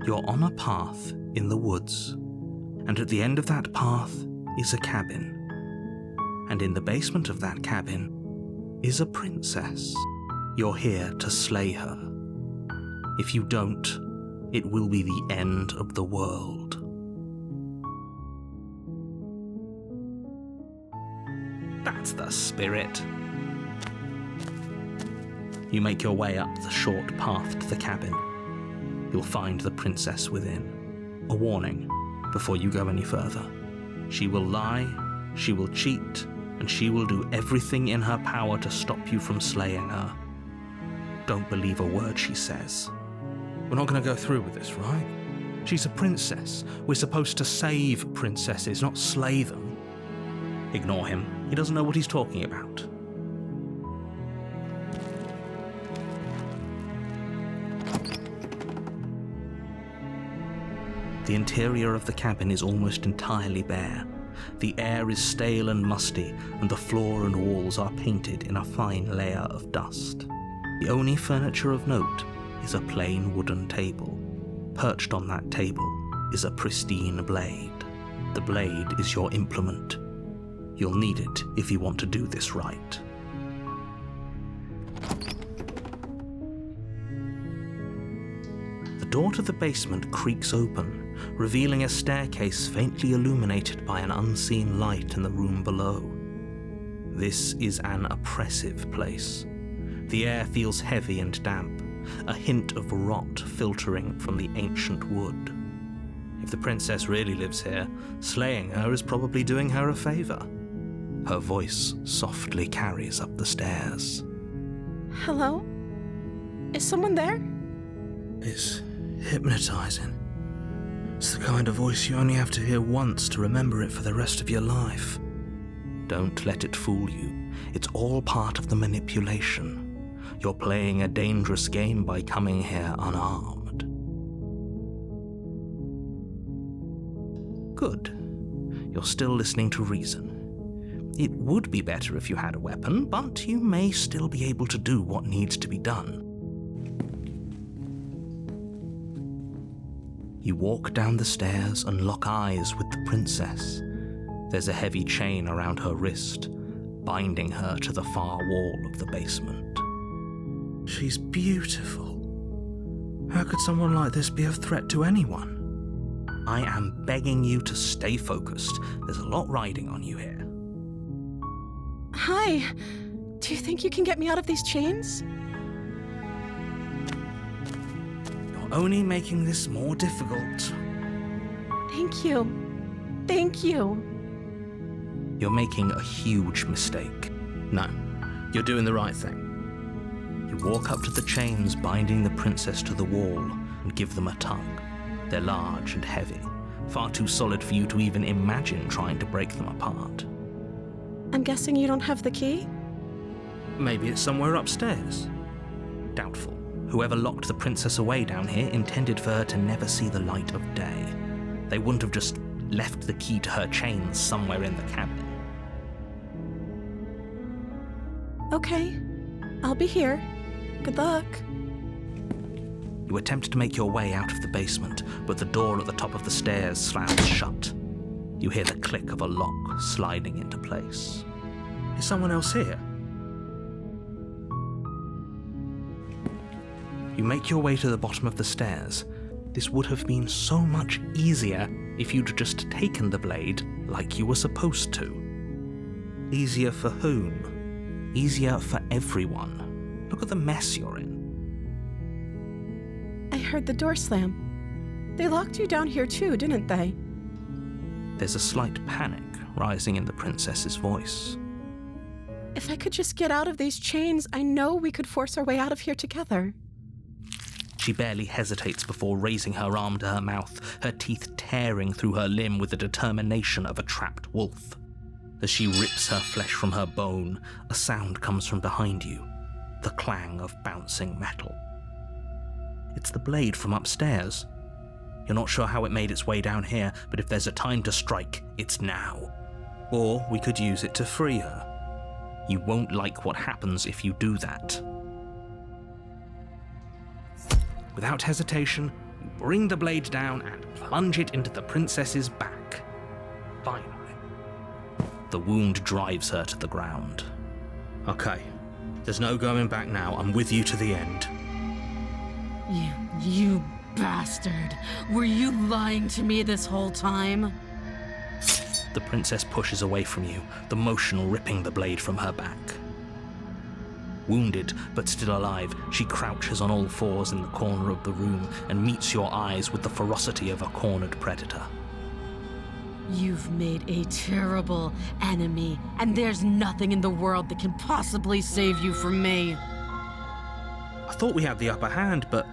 You're on a path in the woods, and at the end of that path is a cabin. And in the basement of that cabin is a princess. You're here to slay her. If you don't, it will be the end of the world. That's the spirit. You make your way up the short path to the cabin. You'll find the princess within. A warning before you go any further. She will lie, she will cheat, and she will do everything in her power to stop you from slaying her. Don't believe a word she says. We're not going to go through with this, right? She's a princess. We're supposed to save princesses, not slay them. Ignore him. He doesn't know what he's talking about. The interior of the cabin is almost entirely bare. The air is stale and musty, and the floor and walls are painted in a fine layer of dust. The only furniture of note is a plain wooden table. Perched on that table is a pristine blade. The blade is your implement. You'll need it if you want to do this right. The door to the basement creaks open, revealing a staircase faintly illuminated by an unseen light in the room below. This is an oppressive place. The air feels heavy and damp, a hint of rot filtering from the ancient wood. If the princess really lives here, slaying her is probably doing her a favor. Her voice softly carries up the stairs. Hello? Is someone there? It's hypnotizing. It's the kind of voice you only have to hear once to remember it for the rest of your life. Don't let it fool you. It's all part of the manipulation. You're playing a dangerous game by coming here unarmed. Good. You're still listening to reason. It would be better if you had a weapon, but you may still be able to do what needs to be done. You walk down the stairs and lock eyes with the princess. There's a heavy chain around her wrist, binding her to the far wall of the basement. She's beautiful. How could someone like this be a threat to anyone? I am begging you to stay focused. There's a lot riding on you here. Hi. Do you think you can get me out of these chains? You're only making this more difficult. Thank you. Thank you. You're making a huge mistake. No, you're doing the right thing. You walk up to the chains binding the princess to the wall and give them a tug. They're large and heavy, far too solid for you to even imagine trying to break them apart. I'm guessing you don't have the key? Maybe it's somewhere upstairs. Doubtful. Whoever locked the princess away down here intended for her to never see the light of day. They wouldn't have just left the key to her chains somewhere in the cabin. Okay, I'll be here. Good luck. You attempt to make your way out of the basement, but the door at the top of the stairs slams shut. You hear the click of a lock sliding into place. Is someone else here? You make your way to the bottom of the stairs. This would have been so much easier if you'd just taken the blade like you were supposed to. Easier for whom? Easier for everyone. Look at the mess you're in. I heard the door slam. They locked you down here too, didn't they? There's a slight panic rising in the princess's voice. If I could just get out of these chains, I know we could force our way out of here together. She barely hesitates before raising her arm to her mouth, her teeth tearing through her limb with the determination of a trapped wolf. As she rips her flesh from her bone, a sound comes from behind you, the clang of bouncing metal. It's the blade from upstairs. You're not sure how it made its way down here, but if there's a time to strike, it's now. Or we could use it to free her. You won't like what happens if you do that. Without hesitation, You bring the blade down and plunge it into the princess's back. Finally. The wound drives her to the ground. Okay, there's no going back now. I'm with you to the end. You bastard. Were you lying to me this whole time? The princess pushes away from you, the motion ripping the blade from her back. Wounded, but still alive, she crouches on all fours in the corner of the room and meets your eyes with the ferocity of a cornered predator. You've made a terrible enemy, and there's nothing in the world that can possibly save you from me. I thought we had the upper hand, but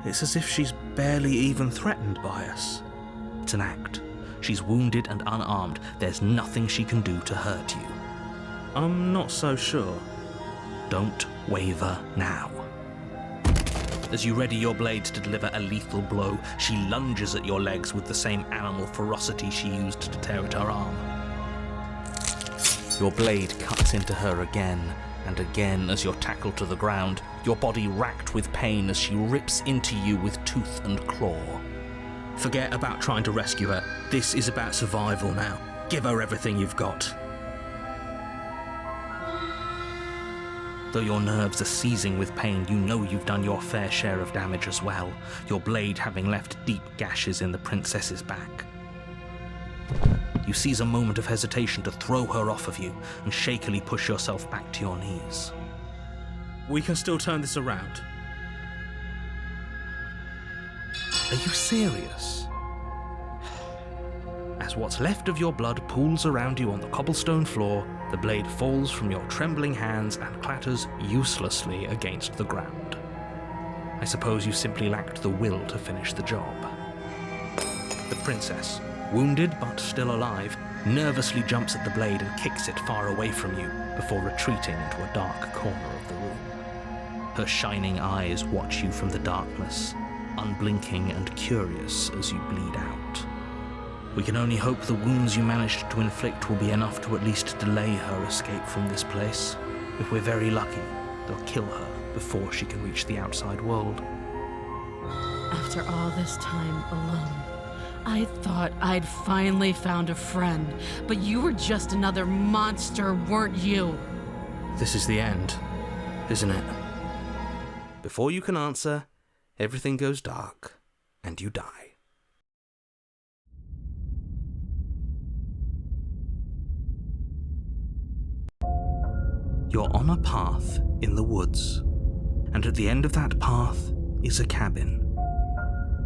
it's as if she's barely even threatened by us. It's an act. She's wounded and unarmed. There's nothing she can do to hurt you. I'm not so sure. Don't waver now. As you ready your blade to deliver a lethal blow, she lunges at your legs with the same animal ferocity she used to tear at her arm. Your blade cuts into her again and again as you're tackled to the ground, your body racked with pain as she rips into you with tooth and claw. Forget about trying to rescue her. This is about survival now. Give her everything you've got. Though your nerves are seizing with pain, you know you've done your fair share of damage as well, your blade having left deep gashes in the princess's back. You seize a moment of hesitation to throw her off of you and shakily push yourself back to your knees. We can still turn this around. Are you serious? As what's left of your blood pools around you on the cobblestone floor, the blade falls from your trembling hands and clatters uselessly against the ground. I suppose you simply lacked the will to finish the job. The princess, wounded but still alive, nervously jumps at the blade and kicks it far away from you before retreating into a dark corner of the room. Her shining eyes watch you from the darkness, unblinking and curious as you bleed out. We can only hope the wounds you managed to inflict will be enough to at least delay her escape from this place. If we're very lucky, they'll kill her before she can reach the outside world. After all this time alone, I thought I'd finally found a friend, but you were just another monster, weren't you? This is the end, isn't it? Before you can answer, everything goes dark, and you die. You're on a path in the woods, and at the end of that path is a cabin.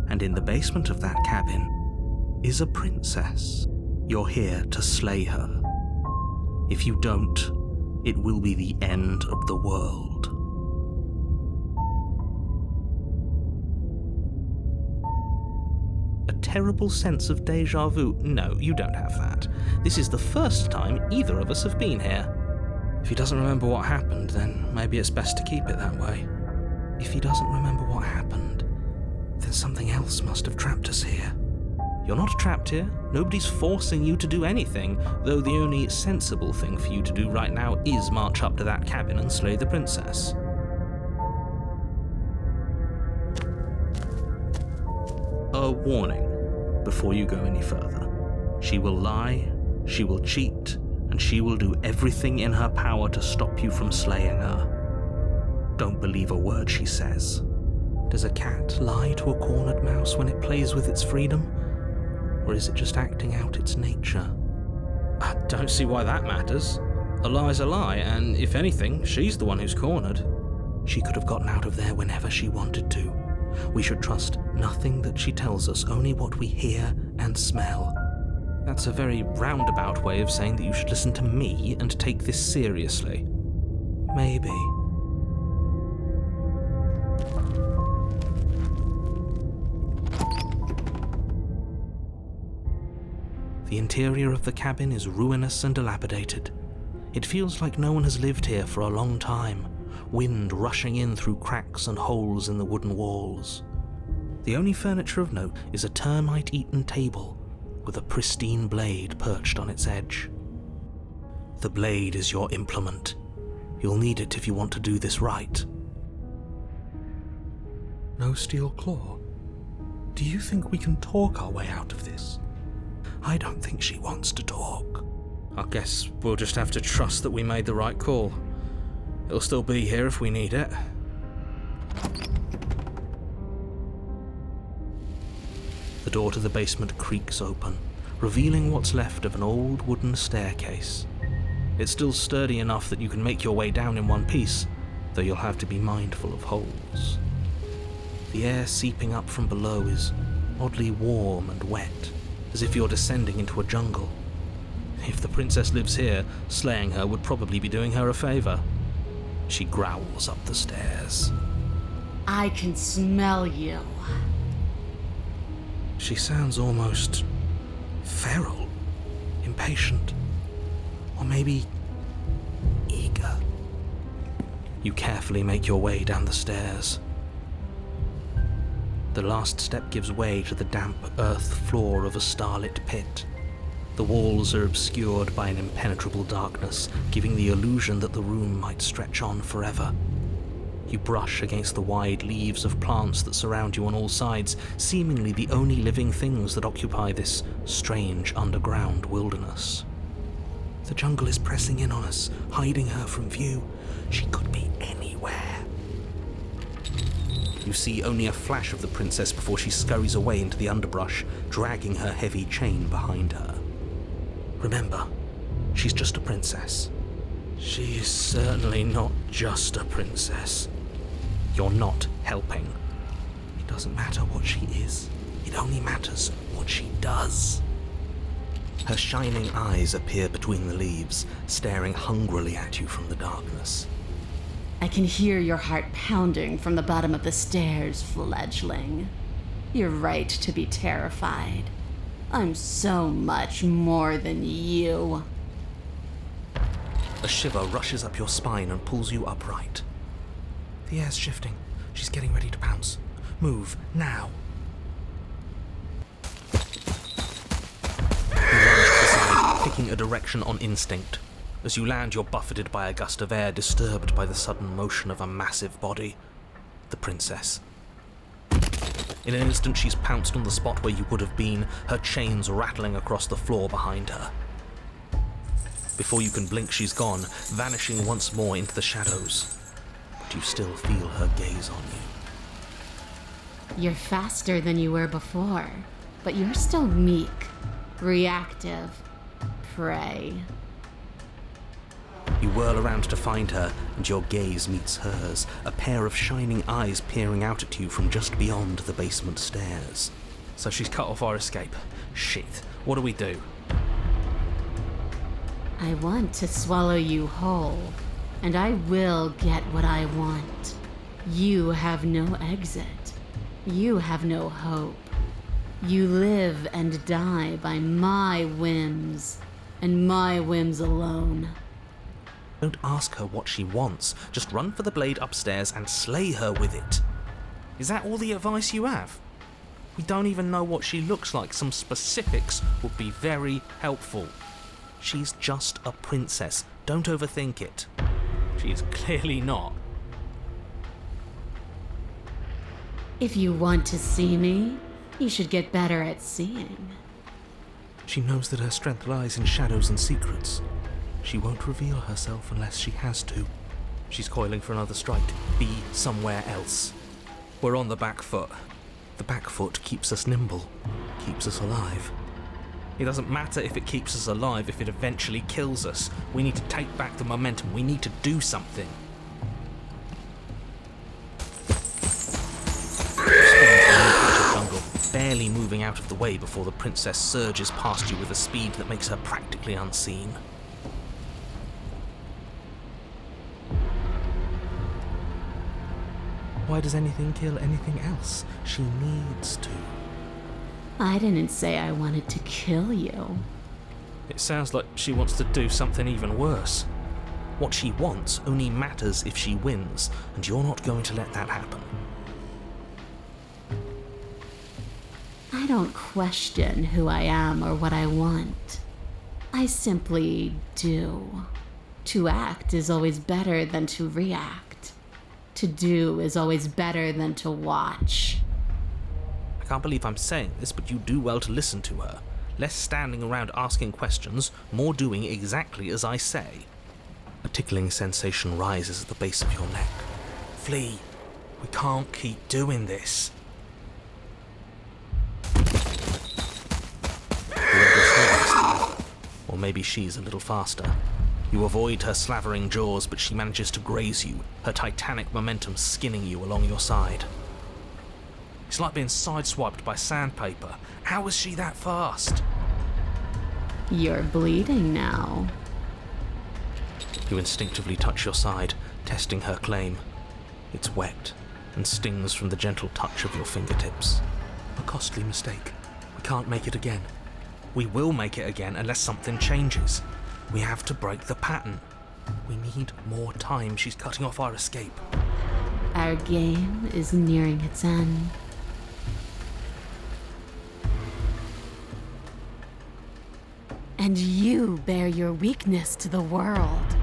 And in the basement of that cabin is a princess. You're here to slay her. If you don't, it will be the end of the world. A terrible sense of déjà vu. No, you don't have that. This is the first time either of us have been here. If he doesn't remember what happened, then maybe it's best to keep it that way. If he doesn't remember what happened, then something else must have trapped us here. You're not trapped here. Nobody's forcing you to do anything, though the only sensible thing for you to do right now is march up to that cabin and slay the princess. A warning before you go any further. She will lie, she will cheat, and she will do everything in her power to stop you from slaying her. Don't believe a word she says. Does a cat lie to a cornered mouse when it plays with its freedom? Or is it just acting out its nature? I don't see why that matters. A lie's a lie, and if anything, she's the one who's cornered. She could have gotten out of there whenever she wanted to. We should trust nothing that she tells us, only what we hear and smell. That's a very roundabout way of saying that you should listen to me and take this seriously. Maybe. The interior of the cabin is ruinous and dilapidated. It feels like no one has lived here for a long time, wind rushing in through cracks and holes in the wooden walls. The only furniture of note is a termite-eaten table with a pristine blade perched on its edge. The blade is your implement. You'll need it if you want to do this right. No steel claw. Do you think we can talk our way out of this? I don't think she wants to talk. I guess we'll just have to trust that we made the right call. It'll still be here if we need it. The door to the basement creaks open, revealing what's left of an old wooden staircase. It's still sturdy enough that you can make your way down in one piece, though you'll have to be mindful of holes. The air seeping up from below is oddly warm and wet, as if you're descending into a jungle. If the princess lives here, slaying her would probably be doing her a favor. She growls up the stairs. I can smell you. She sounds almost feral, impatient, or maybe eager. You carefully make your way down the stairs. The last step gives way to the damp earth floor of a starlit pit. The walls are obscured by an impenetrable darkness, giving the illusion that the room might stretch on forever. You brush against the wide leaves of plants that surround you on all sides, seemingly the only living things that occupy this strange underground wilderness. The jungle is pressing in on us, hiding her from view. She could be anywhere. You see only a flash of the princess before she scurries away into the underbrush, dragging her heavy chain behind her. Remember, she's just a princess. She is certainly not just a princess. You're not helping. It doesn't matter what she is. It only matters what she does. Her shining eyes appear between the leaves, staring hungrily at you from the darkness. I can hear your heart pounding from the bottom of the stairs, fledgling. You're right to be terrified. I'm so much more than you. A shiver rushes up your spine and pulls you upright. The air's shifting. She's getting ready to pounce. Move, now. You lunge to the side, picking a direction on instinct. As you land, you're buffeted by a gust of air, disturbed by the sudden motion of a massive body. The princess. In an instant, she's pounced on the spot where you would have been, her chains rattling across the floor behind her. Before you can blink, she's gone, vanishing once more into the shadows. But you still feel her gaze on you. You're faster than you were before, but you're still meek, reactive, prey. You whirl around to find her, and your gaze meets hers, a pair of shining eyes peering out at you from just beyond the basement stairs. So she's cut off our escape. Shit, what do we do? I want to swallow you whole, and I will get what I want. You have no exit. You have no hope. You live and die by my whims, and my whims alone. Don't ask her what she wants. Just run for the blade upstairs and slay her with it. Is that all the advice you have? We don't even know what she looks like. Some specifics would be very helpful. She's just a princess. Don't overthink it. She's clearly not. If you want to see me, you should get better at seeing. She knows that her strength lies in shadows and secrets. She won't reveal herself unless she has to. She's coiling for another strike. Be somewhere else. We're on the back foot. The back foot keeps us nimble, keeps us alive. It doesn't matter if it keeps us alive if it eventually kills us. We need to take back the momentum. We need to do something. Jungle, barely moving out of the way before the princess surges past you with a speed that makes her practically unseen. Why does anything kill anything else? She needs to. I didn't say I wanted to kill you. It sounds like she wants to do something even worse. What she wants only matters if she wins, and you're not going to let that happen. I don't question who I am or what I want. I simply do. To act is always better than to react. To do is always better than to watch. I I can't believe I'm saying this, but you do well to listen to her. Less standing around asking questions, more doing exactly as I say. A tickling sensation rises at the base of your neck. Flee. We can't keep doing this. Or maybe she's a little faster. You avoid her slavering jaws, but she manages to graze you, her titanic momentum skinning you along your side. It's like being sideswiped by sandpaper. How is she that fast? You're bleeding now. You instinctively touch your side, testing her claim. It's wet and stings from the gentle touch of your fingertips. A costly mistake. We can't make it again. We will make it again unless something changes. We have to break the pattern. We need more time. She's cutting off our escape. Our game is nearing its end. And you bear your weakness to the world.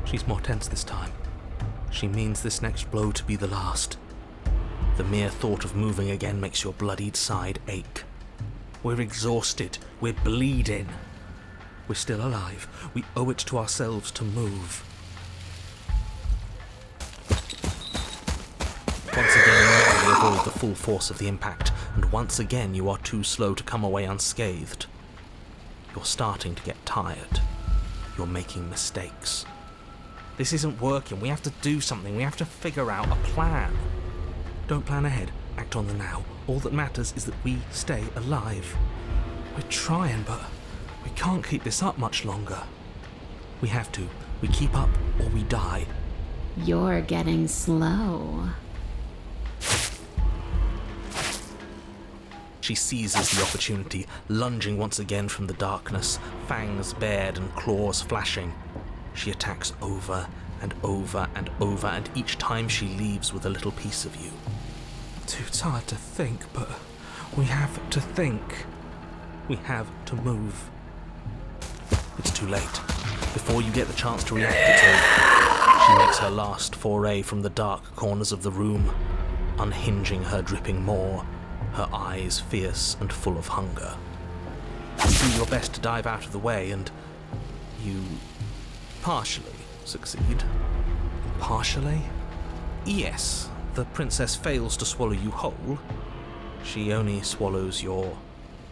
She's more tense this time. She means this next blow to be the last. The mere thought of moving again makes your bloodied side ache. We're exhausted. We're bleeding. We're still alive. We owe it to ourselves to move. Once again, you narrowly avoid the full force of the impact, and once again you are too slow to come away unscathed. You're starting to get tired. You're making mistakes. This isn't working. We have to do something. We have to figure out a plan. Don't plan ahead. Act on the now. All that matters is that we stay alive. We're trying, but we can't keep this up much longer. We have to. We keep up or we die. You're getting slow. She seizes the opportunity, lunging once again from the darkness, fangs bared and claws flashing. She attacks over and over and over, and each time she leaves with a little piece of you. Too tired to think, but we have to think. We have to move. It's too late. Before you get the chance to react, it's over. She makes her last foray from the dark corners of the room, unhinging her dripping maw, her eyes fierce and full of hunger. You do your best to dive out of the way, and you partially succeed. Partially? Yes, the princess fails to swallow you whole. She only swallows your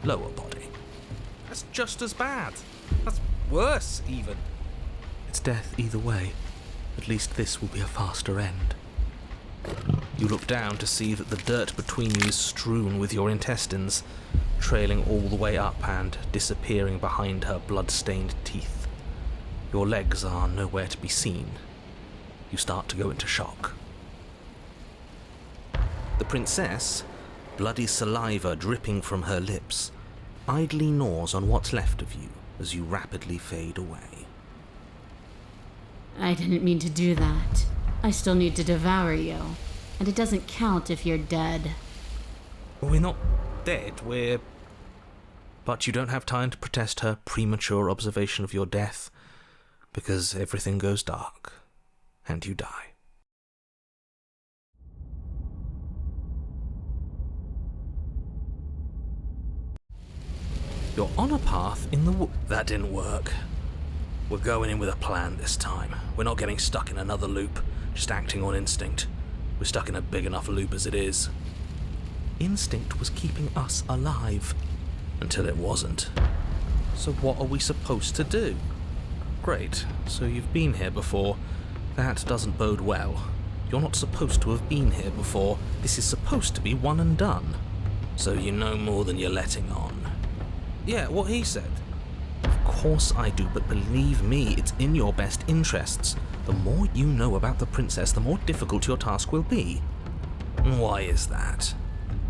lower body. That's just as bad. That's worse, even. It's death either way. At least this will be a faster end. You look down to see that the dirt between you is strewn with your intestines, trailing all the way up and disappearing behind her blood-stained teeth. Your legs are nowhere to be seen. You start to go into shock. The princess, bloody saliva dripping from her lips, idly gnaws on what's left of you as you rapidly fade away. I didn't mean to do that. I still need to devour you. And it doesn't count if you're dead. We're not dead, But you don't have time to protest her premature observation of your death, because everything goes dark, and you die. You're on a path in the That didn't work. We're going in with a plan this time. We're not getting stuck in another loop, just acting on instinct. We're stuck in a big enough loop as it is. Instinct was keeping us alive, until it wasn't. So what are we supposed to do? Great, so you've been here before. That doesn't bode well. You're not supposed to have been here before. This is supposed to be one and done. So you know more than you're letting on. Yeah, what he said. Of course I do, but believe me, it's in your best interests. The more you know about the princess, the more difficult your task will be. Why is that?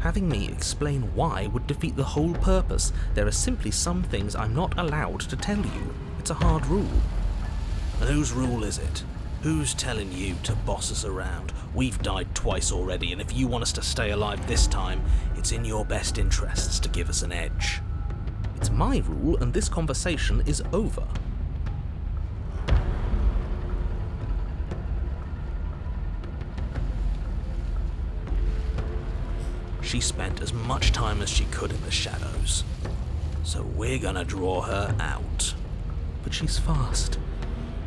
Having me explain why would defeat the whole purpose. There are simply some things I'm not allowed to tell you. It's a hard rule. And whose rule is it? Who's telling you to boss us around? We've died twice already, and if you want us to stay alive this time, it's in your best interests to give us an edge. It's my rule, and this conversation is over. she spent as much time as she could in the shadows. So we're gonna draw her out. But she's fast,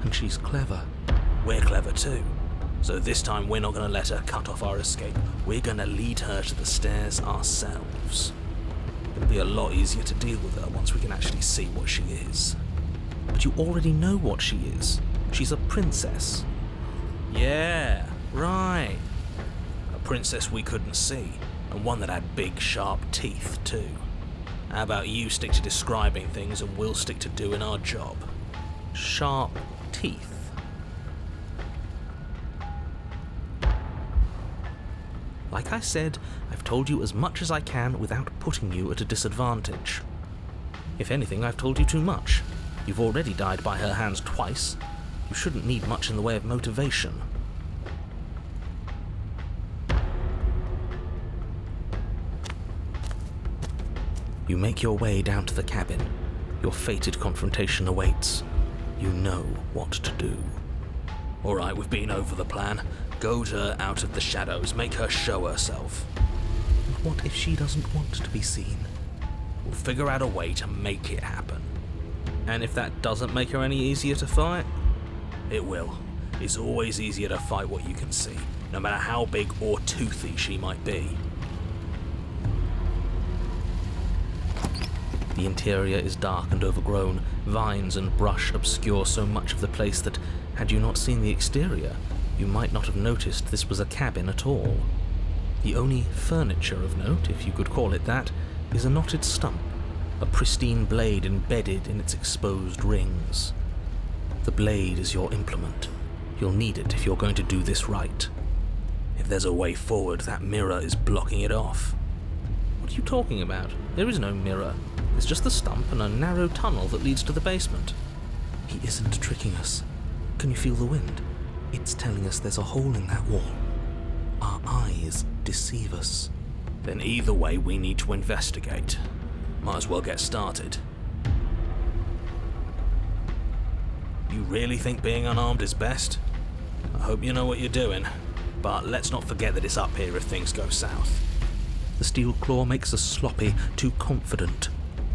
and she's clever. We're clever too. So this time we're not gonna let her cut off our escape. We're gonna lead her to the stairs ourselves. It'll be a lot easier to deal with her once we can actually see what she is. But you already know what she is. She's a princess. Yeah, right. A princess we couldn't see, and one that had big, sharp teeth too. How about you stick to describing things and we'll stick to doing our job? Sharp teeth. Like I said, I've told you as much as I can without putting you at a disadvantage. If anything, I've told you too much. You've already died by her hands twice. You shouldn't need much in the way of motivation. You make your way down to the cabin. Your fated confrontation awaits. You know what to do. Alright, we've been over the plan. Goad her out of the shadows, make her show herself. And what if she doesn't want to be seen? We'll figure out a way to make it happen. And if that doesn't make her any easier to fight, it will. It's always easier to fight what you can see, no matter how big or toothy she might be. The interior is dark and overgrown. Vines and brush obscure so much of the place that, had you not seen the exterior, you might not have noticed this was a cabin at all. The only furniture of note, if you could call it that, is a knotted stump, a pristine blade embedded in its exposed rings. The blade is your implement. You'll need it if you're going to do this right. If there's a way forward, that mirror is blocking it off. What are you talking about? There is no mirror. It's just the stump and a narrow tunnel that leads to the basement. He isn't tricking us. Can you feel the wind? It's telling us there's a hole in that wall. Our eyes deceive us. Then either way, we need to investigate. Might as well get started. You really think being unarmed is best? I hope you know what you're doing. But let's not forget that it's up here if things go south. The steel claw makes us sloppy, too confident.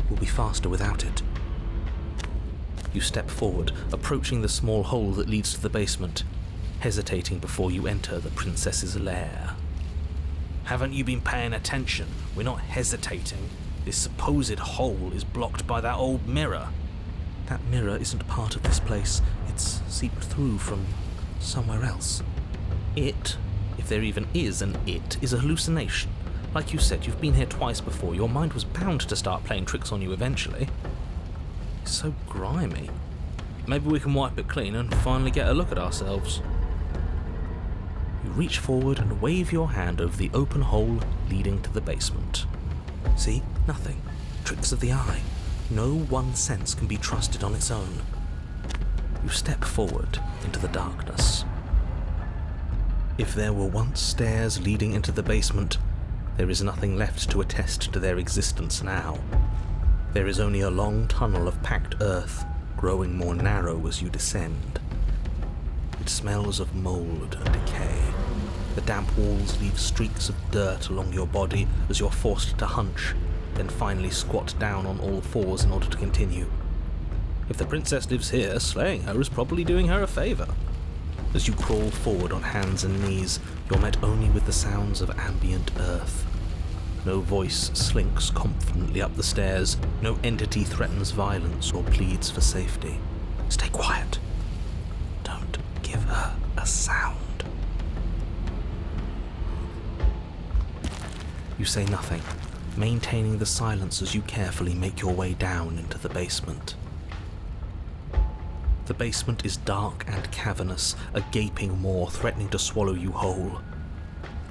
We'll be faster without it. You step forward, approaching the small hole that leads to the basement, hesitating before you enter the princess's lair. Haven't you been paying attention? We're not hesitating. This supposed hole is blocked by that old mirror. That mirror isn't part of this place. It's seeped through from somewhere else. It, if there even is an it, is a hallucination. Like you said, you've been here twice before. Your mind was bound to start playing tricks on you eventually. It's so grimy. Maybe we can wipe it clean and finally get a look at ourselves. You reach forward and wave your hand over the open hole leading to the basement. See? Nothing. Tricks of the eye. No one sense can be trusted on its own. You step forward into the darkness. If there were once stairs leading into the basement, there is nothing left to attest to their existence now. There is only a long tunnel of packed earth, growing more narrow as you descend. It smells of mold and decay. The damp walls leave streaks of dirt along your body as you're forced to hunch, then finally squat down on all fours in order to continue. If the princess lives here, slaying her is probably doing her a favor. As you crawl forward on hands and knees, you're met only with the sounds of ambient earth. No voice slinks confidently up the stairs, no entity threatens violence or pleads for safety. Stay quiet. Don't give her a sound. You say nothing, maintaining the silence as you carefully make your way down into the basement. The basement is dark and cavernous, a gaping maw threatening to swallow you whole.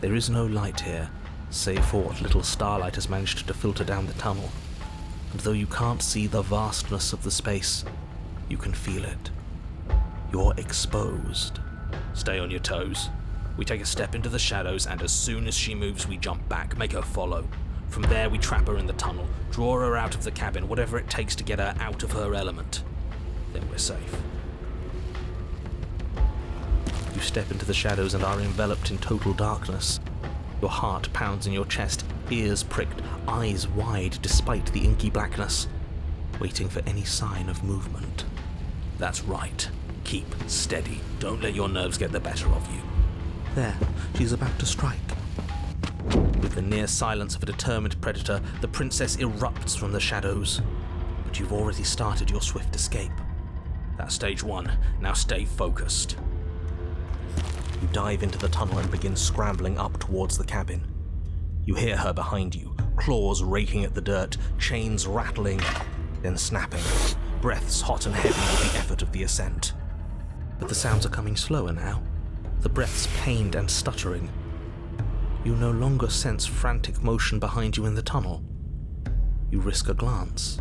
There is no light here, save for what little starlight has managed to filter down the tunnel. And though you can't see the vastness of the space, you can feel it. You're exposed. Stay on your toes. We take a step into the shadows, and as soon as she moves, we jump back, make her follow. From there, we trap her in the tunnel, draw her out of the cabin, whatever it takes to get her out of her element. Then we're safe. You step into the shadows and are enveloped in total darkness. Your heart pounds in your chest, ears pricked, eyes wide despite the inky blackness, waiting for any sign of movement. That's right. Keep steady. Don't let your nerves get the better of you. There, she's about to strike. With the near silence of a determined predator, the princess erupts from the shadows. But you've already started your swift escape. That's stage one. Now stay focused. You dive into the tunnel and begin scrambling up towards the cabin. You hear her behind you, claws raking at the dirt, chains rattling, then snapping, breaths hot and heavy with the effort of the ascent. But the sounds are coming slower now, the breaths pained and stuttering. You no longer sense frantic motion behind you in the tunnel. You risk a glance.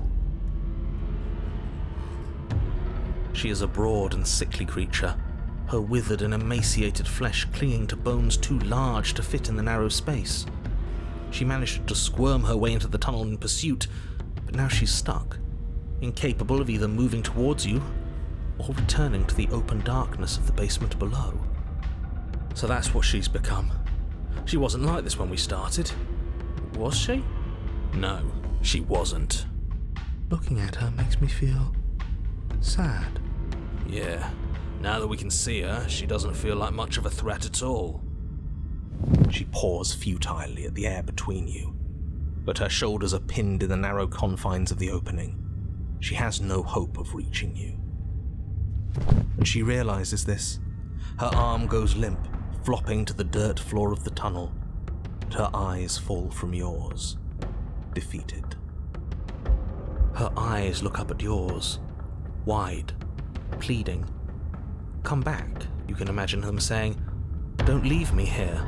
She is a broad and sickly creature, her withered and emaciated flesh clinging to bones too large to fit in the narrow space. She managed to squirm her way into the tunnel in pursuit, but now she's stuck, incapable of either moving towards you or returning to the open darkness of the basement below. So that's what she's become. She wasn't like this when we started. Was she? No, she wasn't. Looking at her makes me feel sad. Yeah, now that we can see her, she doesn't feel like much of a threat at all. She paws futilely at the air between you, but her shoulders are pinned in the narrow confines of the opening. She has no hope of reaching you. And she realizes this. Her arm goes limp, flopping to the dirt floor of the tunnel, and her eyes fall from yours, defeated. Her eyes look up at yours, wide, pleading. Come back, you can imagine them saying. Don't leave me here.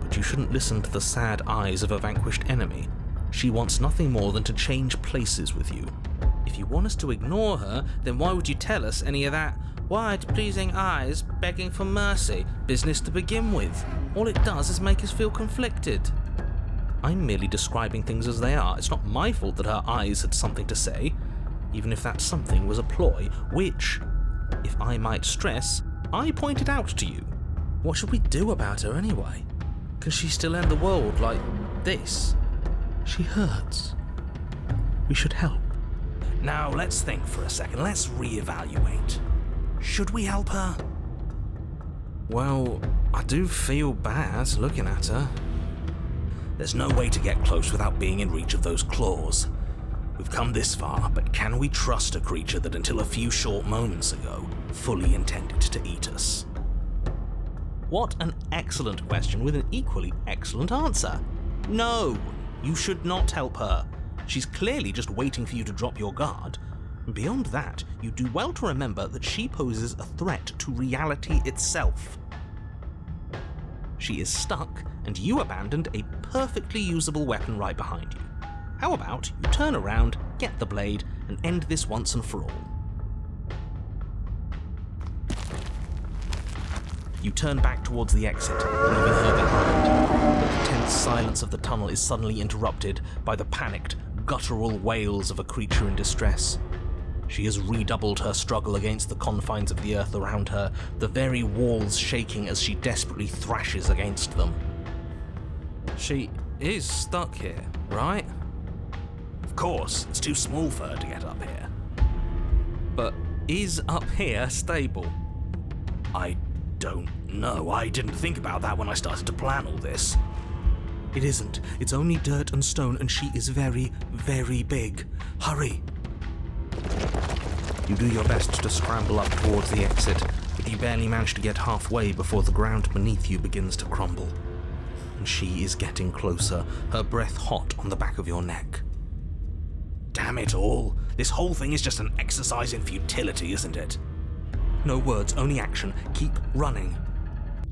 But you shouldn't listen to the sad eyes of a vanquished enemy. She wants nothing more than to change places with you. If you want us to ignore her, then why would you tell us any of that wide-pleasing eyes begging for mercy business to begin with? All it does is make us feel conflicted. I'm merely describing things as they are. It's not my fault that her eyes had something to say, even if that something was a ploy, which, if I might stress, I pointed out to you. What should we do about her anyway? Can she still end the world like this? She hurts. We should help. Now let's think for a second. Let's reevaluate. Should we help her? Well, I do feel bad looking at her. There's no way to get close without being in reach of those claws. We've come this far, but can we trust a creature that until a few short moments ago fully intended to eat us? What an excellent question with an equally excellent answer. No, you should not help her. She's clearly just waiting for you to drop your guard. And beyond that, you do well to remember that she poses a threat to reality itself. She is stuck, and you abandoned a perfectly usable weapon right behind you. How about you turn around, get the blade, and end this once and for all? You turn back towards the exit, leaving her behind. But the tense silence of the tunnel is suddenly interrupted by the panicked, guttural wails of a creature in distress. She has redoubled her struggle against the confines of the earth around her, the very walls shaking as she desperately thrashes against them. She is stuck here, right? Of course, it's too small for her to get up here. But is up here stable? I don't know. I didn't think about that when I started to plan all this. It isn't. It's only dirt and stone, and she is very, very big. Hurry! You do your best to scramble up towards the exit, but you barely manage to get halfway before the ground beneath you begins to crumble. And she is getting closer, her breath hot on the back of your neck. Damn it all! This whole thing is just an exercise in futility, isn't it? No words, only action. Keep running.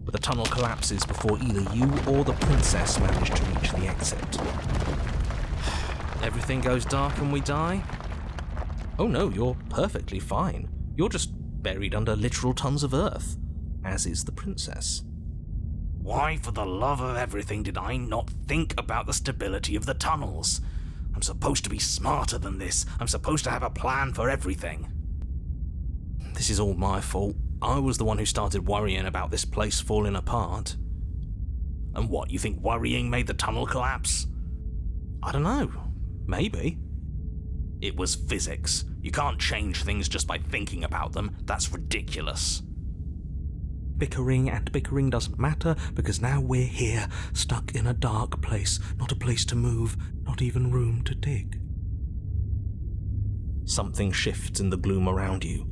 But the tunnel collapses before either you or the princess manage to reach the exit. Everything goes dark and we die? Oh no, you're perfectly fine. You're just buried under literal tons of earth, as is the princess. Why, for the love of everything, did I not think about the stability of the tunnels? I'm supposed to be smarter than this. I'm supposed to have a plan for everything. This is all my fault. I was the one who started worrying about this place falling apart. And what, you think worrying made the tunnel collapse? I don't know. Maybe. It was physics. You can't change things just by thinking about them. That's ridiculous. Bickering and bickering doesn't matter, because now we're here, stuck in a dark place. Not a place to move, not even room to dig. Something shifts in the gloom around you.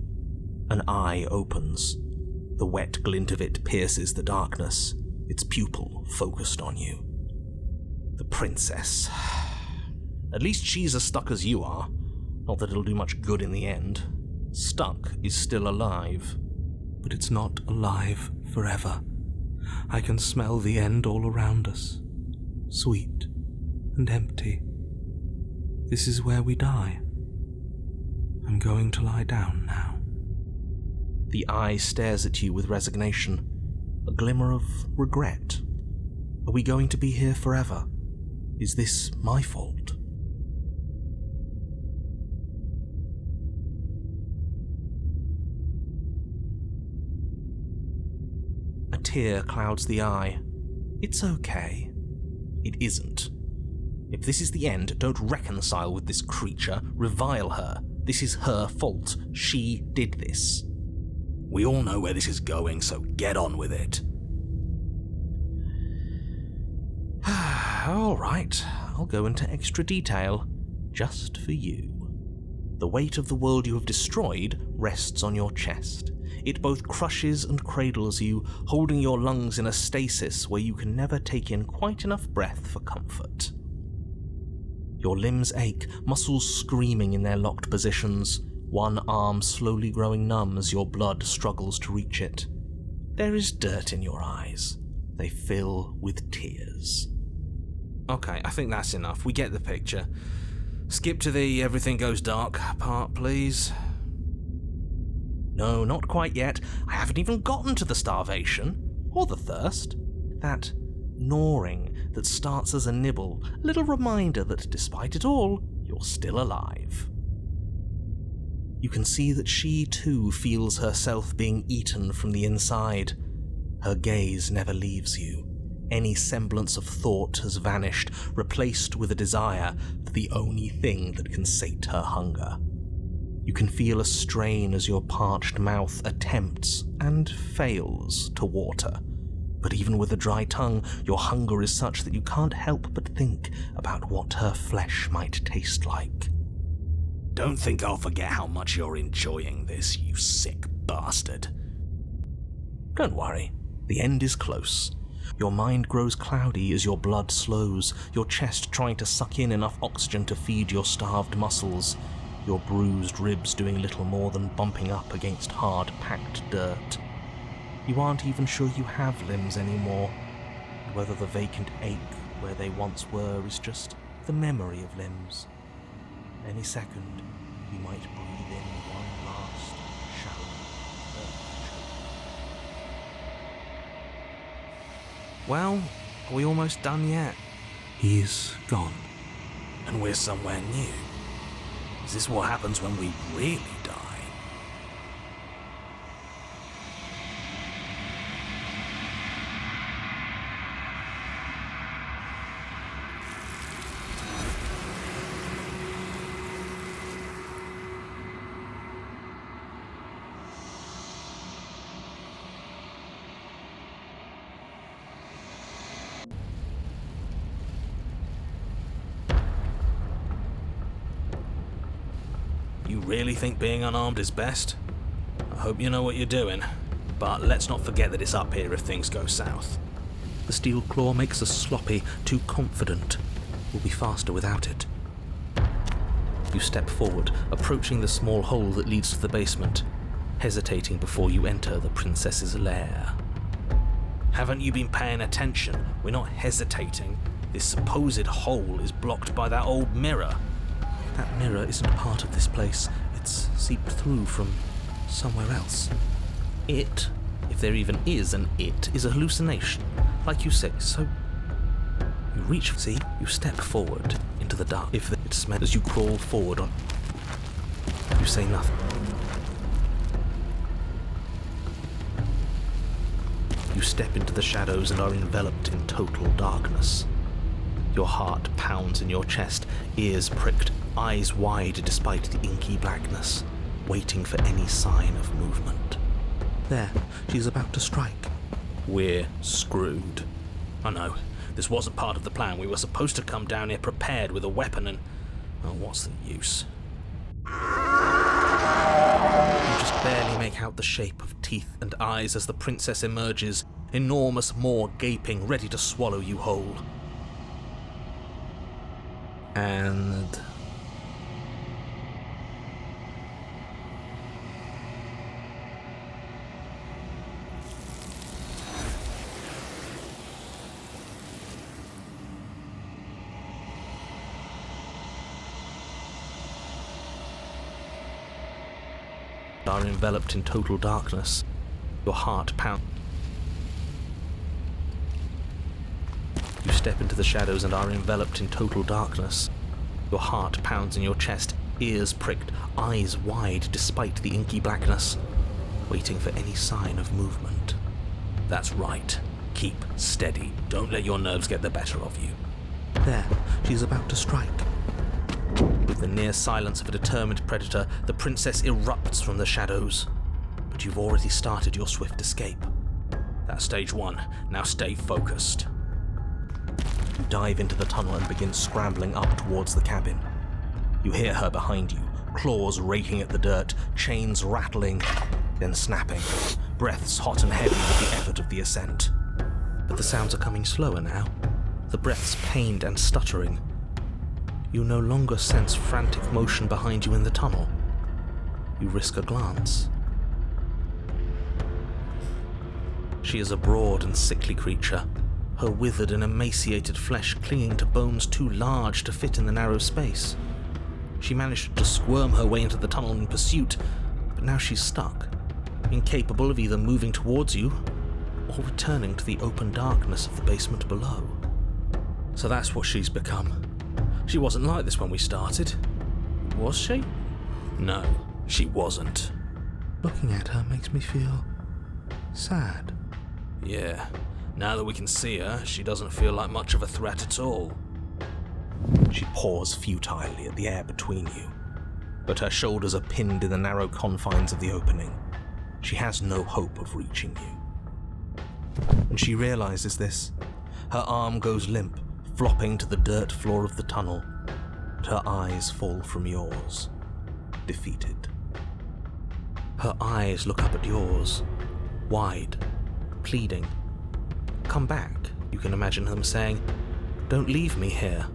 An eye opens. The wet glint of it pierces the darkness, its pupil focused on you. The princess. At least she's as stuck as you are. Not that it'll do much good in the end. Stuck is still alive. But it's not alive forever. I can smell the end all around us. Sweet and empty. This is where we die. I'm going to lie down now. The eye stares at you with resignation, a glimmer of regret. Are we going to be here forever? Is this my fault? A tear clouds the eye. It's okay. It isn't. If this is the end, don't reconcile with this creature, revile her. This is her fault. She did this. We all know where this is going, so get on with it. All right, I'll go into extra detail, just for you. The weight of the world you have destroyed rests on your chest. It both crushes and cradles you, holding your lungs in a stasis where you can never take in quite enough breath for comfort. Your limbs ache, muscles screaming in their locked positions, one arm slowly growing numb as your blood struggles to reach it. There is dirt in your eyes. They fill with tears. Okay, I think that's enough. We get the picture. Skip to the everything goes dark part, please. No, not quite yet. I haven't even gotten to the starvation, or the thirst. That gnawing that starts as a nibble, a little reminder that despite it all, you're still alive. You can see that she too feels herself being eaten from the inside. Her gaze never leaves you. Any semblance of thought has vanished, replaced with a desire for the only thing that can sate her hunger. You can feel a strain as your parched mouth attempts and fails to water. But even with a dry tongue, your hunger is such that you can't help but think about what her flesh might taste like. Don't think I'll forget how much you're enjoying this, you sick bastard. Don't worry, the end is close. Your mind grows cloudy as your blood slows, your chest trying to suck in enough oxygen to feed your starved muscles, your bruised ribs doing little more than bumping up against hard, packed dirt. You aren't even sure you have limbs anymore, and whether the vacant ache where they once were is just the memory of limbs. Any second, you might breathe in one last, shallow earth. Well, are we almost done yet? He's gone. And we're somewhere new. Is this what happens when we really die? You really think being unarmed is best? I hope you know what you're doing, but let's not forget that it's up here if things go south. The steel claw makes us sloppy, too confident. We'll be faster without it. You step forward, approaching the small hole that leads to the basement, hesitating before you enter the princess's lair. Haven't you been paying attention? We're not hesitating. This supposed hole is blocked by that old mirror. That mirror isn't part of this place. It's seeped through from somewhere else. It, if there even is an it, is a hallucination, like you say. So you reach, see, you step forward into the dark. If it smells as you crawl forward on, you say nothing. You step into the shadows and are enveloped in total darkness. Your heart pounds in your chest, ears pricked, eyes wide despite the inky blackness, waiting for any sign of movement. There, she's about to strike. We're screwed. I know, this wasn't part of the plan. We were supposed to come down here prepared with a weapon and... oh, what's the use? You just barely make out the shape of teeth and eyes as the princess emerges, enormous maw gaping, ready to swallow you whole. And... are enveloped in total darkness. Your heart pounds. You step into the shadows and are enveloped in total darkness. Your heart pounds in your chest, ears pricked, eyes wide despite the inky blackness, waiting for any sign of movement. That's right. Keep steady. Don't let your nerves get the better of you. There, she's about to strike. With the near silence of a determined predator, the princess erupts from the shadows. But you've already started your swift escape. That's stage one. Now stay focused. You dive into the tunnel and begin scrambling up towards the cabin. You hear her behind you, claws raking at the dirt, chains rattling, then snapping, breaths hot and heavy with the effort of the ascent. But the sounds are coming slower now, the breaths pained and stuttering. You no longer sense frantic motion behind you in the tunnel. You risk a glance. She is a broad and sickly creature, her withered and emaciated flesh clinging to bones too large to fit in the narrow space. She managed to squirm her way into the tunnel in pursuit, but now she's stuck, incapable of either moving towards you or returning to the open darkness of the basement below. So that's what she's become. She wasn't like this when we started. Was she? No, she wasn't. Looking at her makes me feel sad. Yeah, now that we can see her, she doesn't feel like much of a threat at all. She paws futilely at the air between you, but her shoulders are pinned in the narrow confines of the opening. She has no hope of reaching you. When she realizes this, her arm goes limp, flopping to the dirt floor of the tunnel, but her eyes fall from yours, defeated. Her eyes look up at yours, wide, pleading. Come back, you can imagine them saying. Don't leave me here.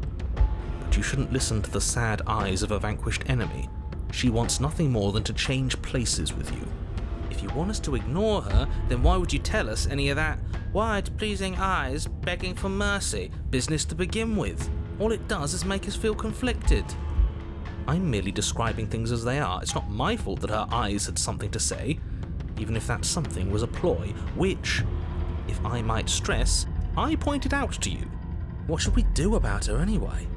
But you shouldn't listen to the sad eyes of a vanquished enemy. She wants nothing more than to change places with you. If you want us to ignore her, then why would you tell us any of that wide, pleasing eyes begging for mercy business to begin with? All it does is make us feel conflicted. I'm merely describing things as they are. It's not my fault that her eyes had something to say, even if that something was a ploy, which, if I might stress, I pointed out to you. What should we do about her anyway?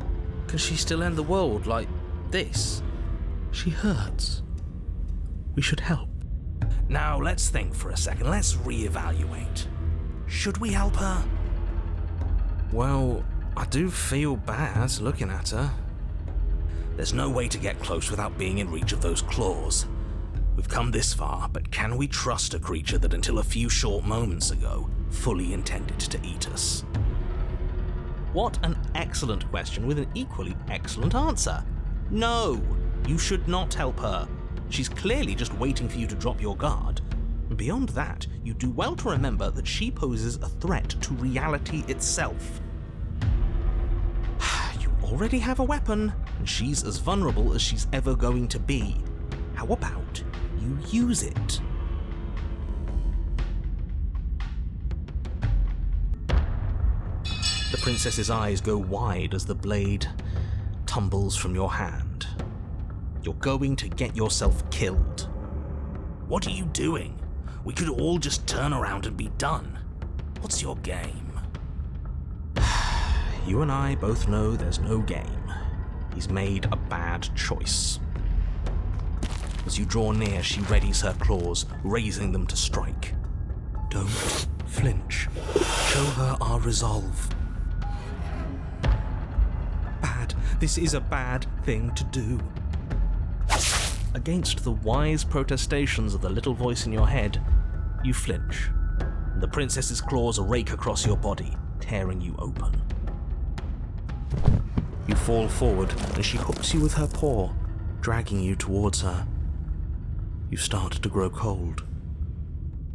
Can she still end the world like this? She hurts. We should help. Now let's think for a second. Let's reevaluate. Should we help her? Well, I do feel bad looking at her. There's no way to get close without being in reach of those claws. We've come this far, but can we trust a creature that until a few short moments ago fully intended to eat us? What an excellent question with an equally excellent answer. No, you should not help her. She's clearly just waiting for you to drop your guard. And beyond that, you do well to remember that she poses a threat to reality itself. You already have a weapon, and she's as vulnerable as she's ever going to be. How about you use it? The princess's eyes go wide as the blade tumbles from your hand. You're going to get yourself killed. What are you doing? We could all just turn around and be done. What's your game? You and I both know there's no game. He's made a bad choice. As you draw near, she readies her claws, raising them to strike. Don't flinch. Show her our resolve. This is a bad thing to do. Against the wise protestations of the little voice in your head, you flinch. The princess's claws rake across your body, tearing you open. You fall forward as she hooks you with her paw, dragging you towards her. You start to grow cold.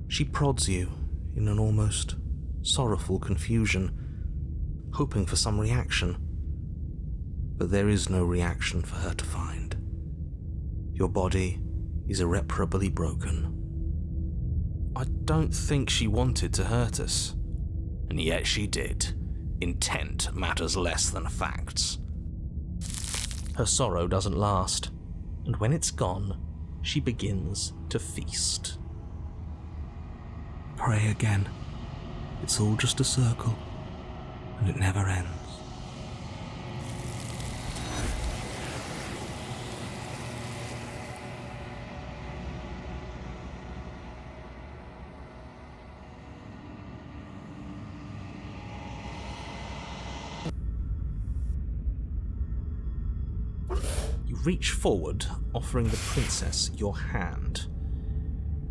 She prods you in an almost sorrowful confusion, hoping for some reaction. But there is no reaction for her to find. Your body is irreparably broken. I don't think she wanted to hurt us. And yet she did. Intent matters less than facts. Her sorrow doesn't last, and when it's gone, she begins to feast. Pray again. It's all just a circle, and it never ends. Reach forward, offering the princess your hand.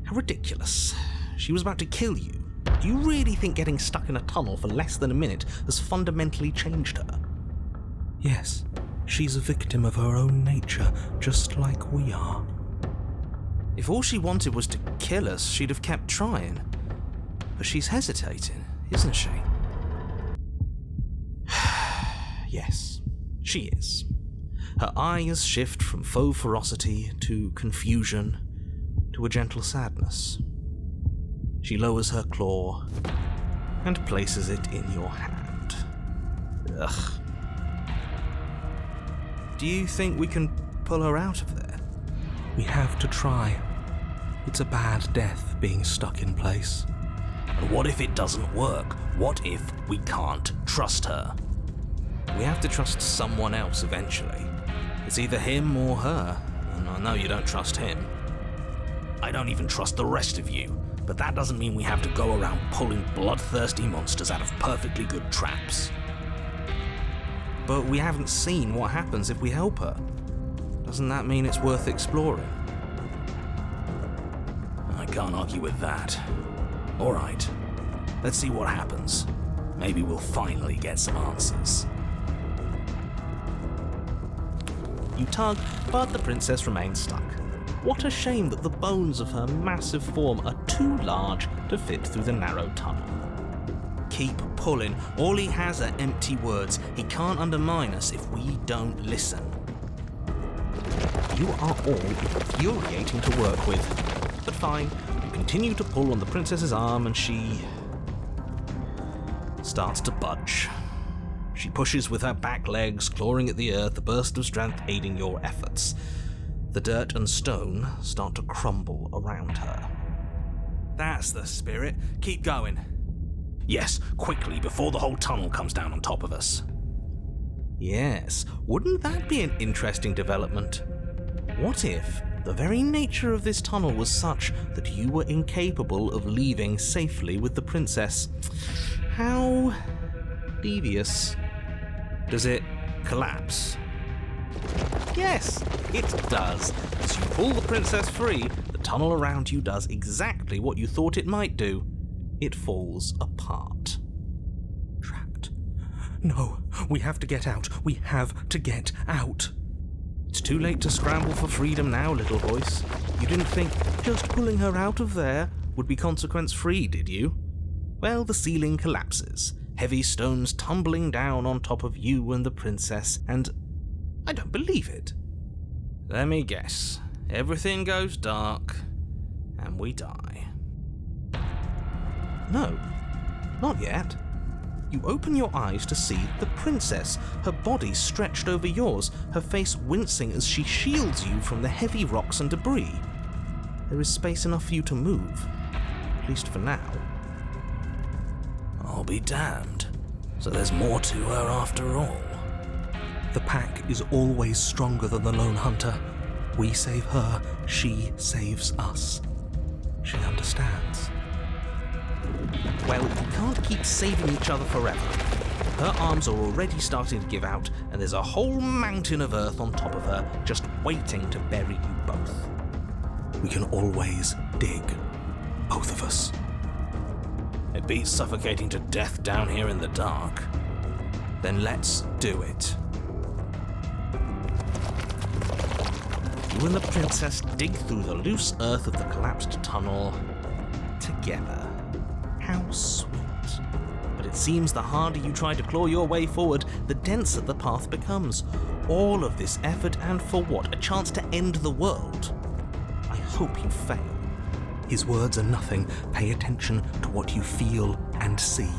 How ridiculous. She was about to kill you. Do you really think getting stuck in a tunnel for less than a minute has fundamentally changed her? Yes, she's a victim of her own nature, just like we are. If all she wanted was to kill us, she'd have kept trying. But she's hesitating, isn't she? Yes, she is. Her eyes shift from faux ferocity to confusion to a gentle sadness. She lowers her claw and places it in your hand. Ugh. Do you think we can pull her out of there? We have to try. It's a bad death being stuck in place. And what if it doesn't work? What if we can't trust her? We have to trust someone else eventually. It's either him or her, and I know you don't trust him. I don't even trust the rest of you, but that doesn't mean we have to go around pulling bloodthirsty monsters out of perfectly good traps. But we haven't seen what happens if we help her. Doesn't that mean it's worth exploring? I can't argue with that. All right, let's see what happens. Maybe we'll finally get some answers. You tug, but the princess remains stuck. What a shame that the bones of her massive form are too large to fit through the narrow tunnel. Keep pulling. All he has are empty words. He can't undermine us if we don't listen. You are all infuriating to work with. But fine, you continue to pull on the princess's arm and she starts to budge. She pushes with her back legs, clawing at the earth, a burst of strength aiding your efforts. The dirt and stone start to crumble around her. That's the spirit. Keep going. Yes, quickly, before the whole tunnel comes down on top of us. Yes, wouldn't that be an interesting development? What if the very nature of this tunnel was such that you were incapable of leaving safely with the princess? How devious. Does it collapse? Yes, it does. As you pull the princess free, the tunnel around you does exactly what you thought it might do. It falls apart. Trapped. No, we have to get out. We have to get out. It's too late to scramble for freedom now, little voice. You didn't think just pulling her out of there would be consequence-free, did you? Well, the ceiling collapses. Heavy stones tumbling down on top of you and the princess, and I don't believe it. Let me guess. Everything goes dark, and we die. No, not yet. You open your eyes to see the princess, her body stretched over yours, her face wincing as she shields you from the heavy rocks and debris. There is space enough for you to move, at least for now. I'll be damned. So there's more to her after all. The pack is always stronger than the lone hunter. We save her, she saves us. She understands. Well, you can't keep saving each other forever. Her arms are already starting to give out, and there's a whole mountain of earth on top of her, just waiting to bury you both. We can always dig, both of us. It beats suffocating to death down here in the dark. Then let's do it. You and the princess dig through the loose earth of the collapsed tunnel together. How sweet. But it seems the harder you try to claw your way forward, the denser the path becomes. All of this effort, and for what? A chance to end the world? I hope you fail. His words are nothing. Pay attention to what you feel and see.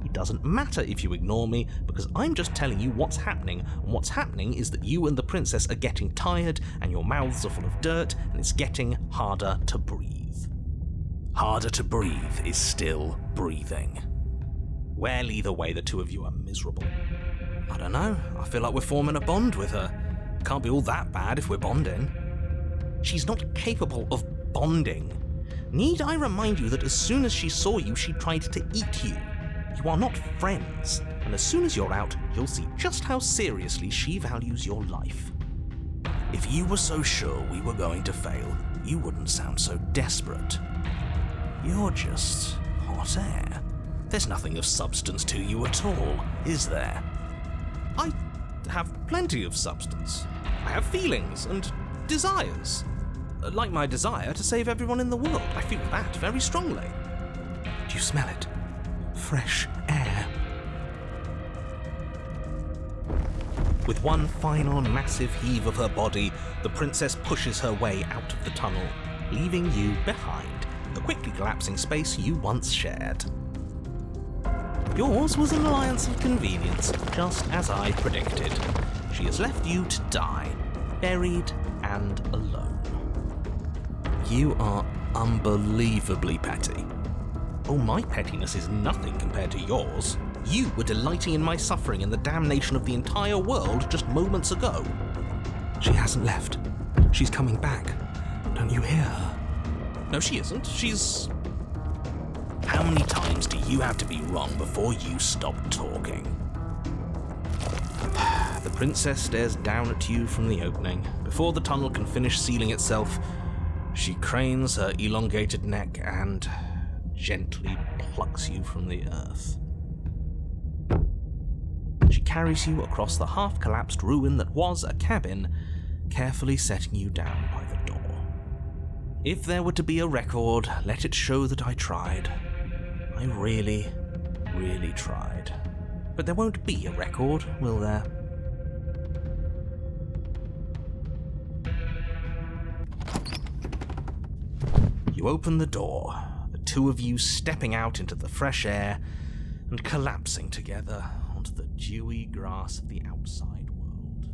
It doesn't matter if you ignore me, because I'm just telling you what's happening, and what's happening is that you and the princess are getting tired, and your mouths are full of dirt, and it's getting harder to breathe. Harder to breathe is still breathing. Well, either way, the two of you are miserable. I don't know, I feel like we're forming a bond with her. Can't be all that bad if we're bonding. She's not capable of bonding. Need I remind you that as soon as she saw you, she tried to eat you? You are not friends, and as soon as you're out, you'll see just how seriously she values your life. If you were so sure we were going to fail, you wouldn't sound so desperate. You're just hot air. There's nothing of substance to you at all, is there? I have plenty of substance. I have feelings and desires. Like my desire to save everyone in the world. I feel that very strongly. Do you smell it? Fresh air. With one final massive heave of her body, the princess pushes her way out of the tunnel, leaving you behind, the quickly collapsing space you once shared. Yours was an alliance of convenience, just as I predicted. She has left you to die, buried and alone. You are unbelievably petty. Oh, my pettiness is nothing compared to yours. You were delighting in my suffering and the damnation of the entire world just moments ago. She hasn't left. She's coming back. Don't you hear her? No, she isn't. She's... How many times do you have to be wrong before you stop talking? The princess stares down at you from the opening. Before the tunnel can finish sealing itself, she cranes her elongated neck and gently plucks you from the earth. She carries you across the half-collapsed ruin that was a cabin, carefully setting you down by the door. If there were to be a record, let it show that I tried. I really, really tried. But there won't be a record, will there? You open the door, the two of you stepping out into the fresh air and collapsing together onto the dewy grass of the outside world.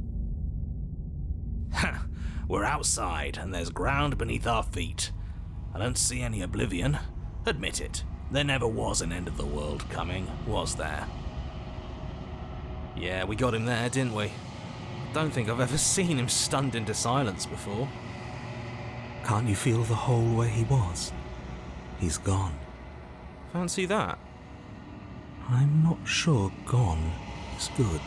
Ha! We're outside, and there's ground beneath our feet. I don't see any oblivion. Admit it, there never was an end of the world coming, was there? Yeah, we got him there, didn't we? Don't think I've ever seen him stunned into silence before. Can't you feel the hole where he was? He's gone. Fancy that? I'm not sure gone is good.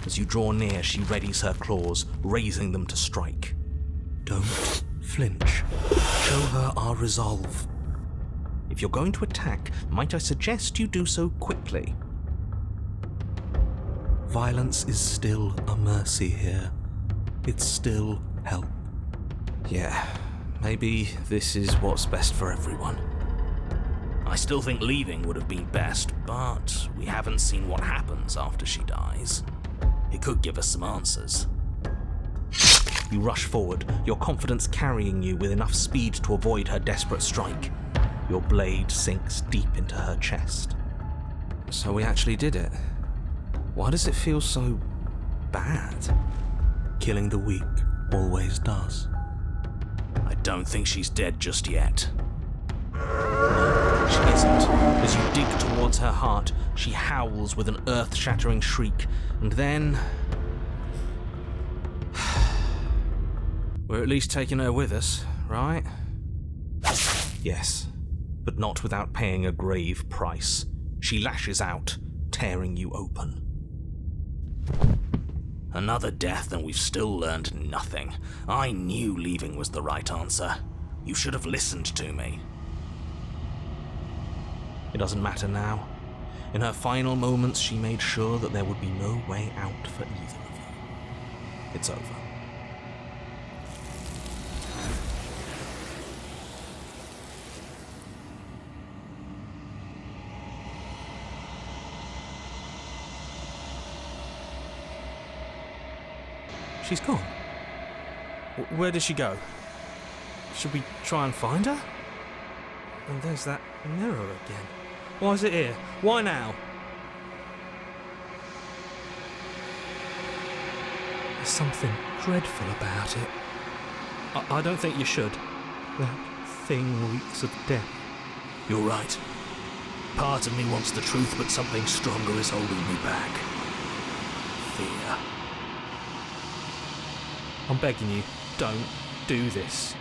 As you draw near, she readies her claws, raising them to strike. Don't flinch. Show her our resolve. If you're going to attack, might I suggest you do so quickly? Violence is still a mercy here. It's still help. Yeah, maybe this is what's best for everyone. I still think leaving would have been best, but we haven't seen what happens after she dies. It could give us some answers. You rush forward, your confidence carrying you with enough speed to avoid her desperate strike. Your blade sinks deep into her chest. So we actually did it. Why does it feel so bad. Killing the weak always does. I don't think she's dead just yet. No, she isn't. As you dig towards her heart, she howls with an earth-shattering shriek, and then... We're at least taking her with us, right? Yes, but not without paying a grave price. She lashes out, tearing you open. Another death, and we've still learned nothing. I knew leaving was the right answer. You should have listened to me. It doesn't matter now. In her final moments, she made sure that there would be no way out for either of you. It's over. She's gone. Where did she go? Should we try and find her? And there's that mirror again. Why is it here? Why now? There's something dreadful about it. I don't think you should. That thing reeks of death. You're right. Part of me wants the truth, but something stronger is holding me back. Fear. I'm begging you, don't do this.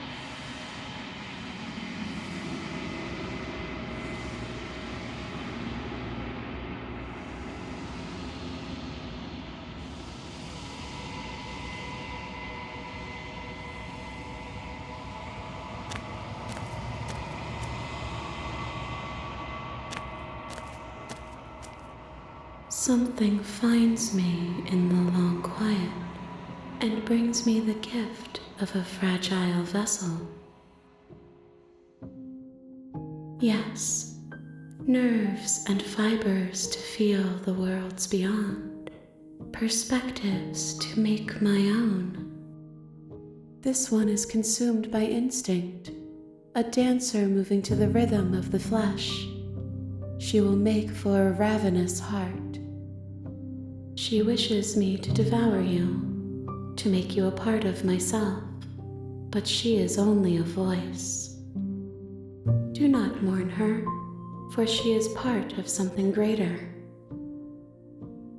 Something finds me in the long quiet and brings me the gift of a fragile vessel. Yes, nerves and fibers to feel the worlds beyond, perspectives to make my own. This one is consumed by instinct, a dancer moving to the rhythm of the flesh. She will make for a ravenous heart. She wishes me to devour you, to make you a part of myself, but she is only a voice. Do not mourn her, for she is part of something greater.